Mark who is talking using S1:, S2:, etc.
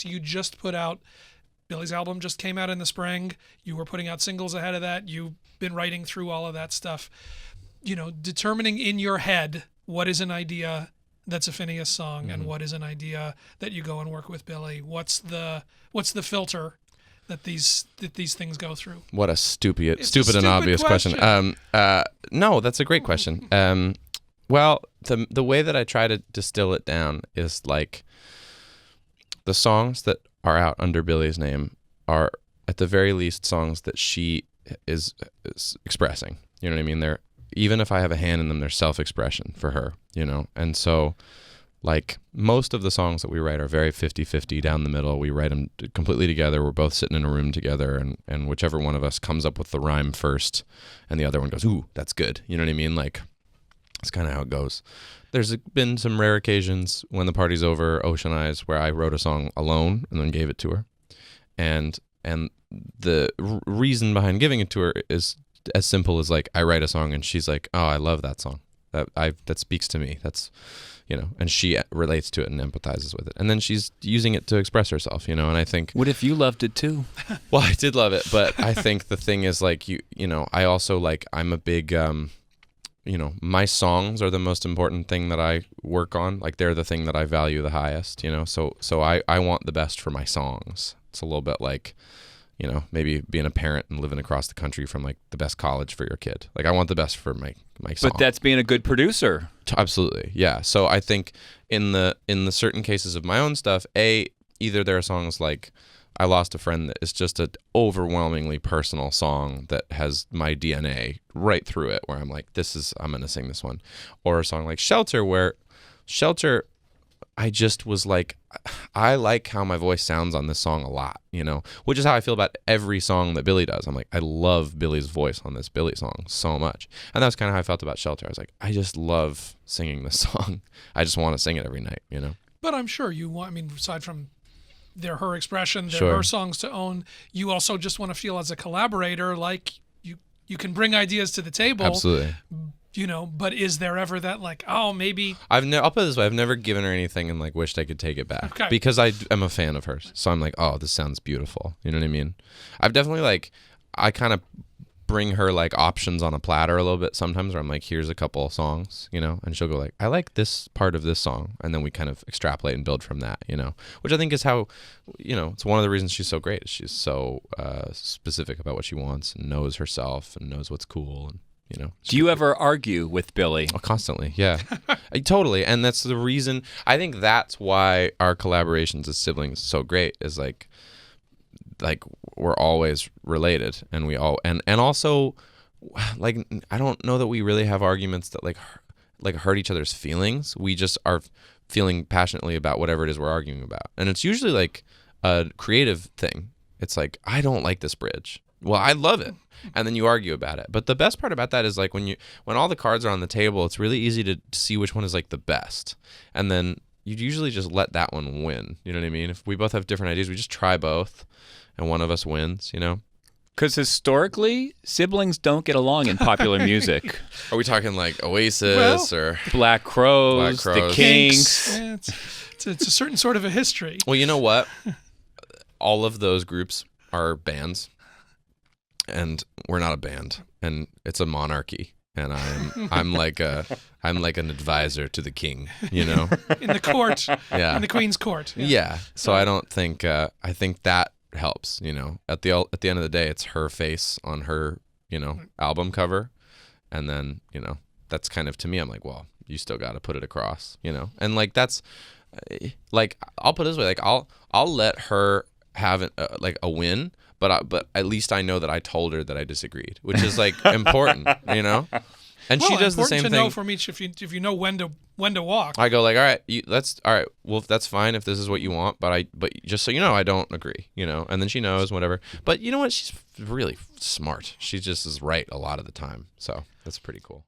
S1: You just put out, Billie's album just came out in the spring. You were putting out singles ahead of that. You've been writing through all of that stuff. Determining in your head what is an idea that's a Finneas song and what is an idea that you go and work with Billie. What's the filter that these things go through?
S2: What a stupid and obvious question. No, that's a great question. Well, the way that I try to distill it down is like the songs that are out under Billie's name are at the very least songs that she is expressing. You know what I mean? They're, even if I have a hand in them, they're self-expression for her, And so like most of the songs that we write are very 50-50 down the middle. We write them completely together. We're both sitting in a room together, and whichever one of us comes up with the rhyme first and the other one goes, ooh, that's good. You know what I mean? Like, that's kind of how it goes. There's been some rare occasions when the party's over, Ocean Eyes, where I wrote a song alone and then gave it to her. And the reason behind giving it to her is as simple as like, I write a song and she's like, oh, I love that song. That speaks to me. That's, and she relates to it and empathizes with it. And then she's using it to express herself, and I think...
S3: What if you loved it too?
S2: Well, I did love it, but I think the thing is like, I also like, I'm a big, my songs are the most important thing that I work on. Like they're the thing that I value the highest, so I want the best for my songs. It's a little bit like, maybe being a parent and living across the country from like the best college for your kid. Like I want the best for my song.
S3: But that's being a good producer.
S2: Absolutely. Yeah. So I think in the certain cases of my own stuff, either there are songs like I Lost a Friend that is just an overwhelmingly personal song that has my DNA right through it, where I'm like, I'm going to sing this one. Or a song like Shelter, where Shelter, I just was like, I like how my voice sounds on this song a lot, which is how I feel about every song that Billie does. I'm like, I love Billie's voice on this Billie song so much. And that's kind of how I felt about Shelter. I was like, I just love singing this song. I just want to sing it every night,
S1: But I'm sure you want, aside from they're her expression, they're
S2: Sure.
S1: her songs to own, you also just want to feel as a collaborator like you can bring ideas to the table.
S2: Absolutely.
S1: But is there ever that like, oh, maybe...
S2: I'll put it this way. I've never given her anything and like wished I could take it back.
S1: Okay.
S2: Because I am a fan of hers. So I'm like, oh, this sounds beautiful. You know what I mean? I've definitely like, I kind of bring her like options on a platter a little bit sometimes, where I'm like, here's a couple of songs, and she'll go like, I like this part of this song. And then we kind of extrapolate and build from that, which I think is how, it's one of the reasons she's so great. She's so specific about what she wants and knows herself and knows what's cool. And,
S3: Do you ever argue with Billie?
S2: Oh, constantly, yeah. Totally. And that's the reason, I think that's why our collaborations as siblings is so great, is like we're always related, and we all, and also, like, I don't know that we really have arguments that like hurt each other's feelings. We just are feeling passionately about whatever it is we're arguing about. And it's usually like a creative thing. It's like, I don't like this bridge. Well, I love it. And then you argue about it. But the best part about that is like when all the cards are on the table, it's really easy to see which one is like the best. And then you usually just let that one win. You know what I mean? If we both have different ideas, we just try both and one of us wins,
S3: Because historically, siblings don't get along in popular music.
S2: Are we talking like Oasis or
S3: Black Crowes, the Kinks?
S1: Yeah, it's a certain sort of a history.
S2: Well, you know what? All of those groups are bands. And we're not a band, and it's a monarchy, and I'm like an advisor to the king, in
S1: the court,
S2: yeah,
S1: in the Queen's court.
S2: Yeah. So I don't think I think that helps. At the end of the day, it's her face on her album cover, and then that's kind of, to me, I'm like, well, you still got to put it across, and like that's like, I'll put it this way, like I'll let her have a win. But at least I know that I told her that I disagreed, which is like important, And she does the same thing.
S1: Important to know from each, if you know when to walk.
S2: I go like, all right. Well, that's fine if this is what you want, but just so you know, I don't agree, And then she knows, whatever. But you know what? She's really smart. She just is right a lot of the time, so that's pretty cool.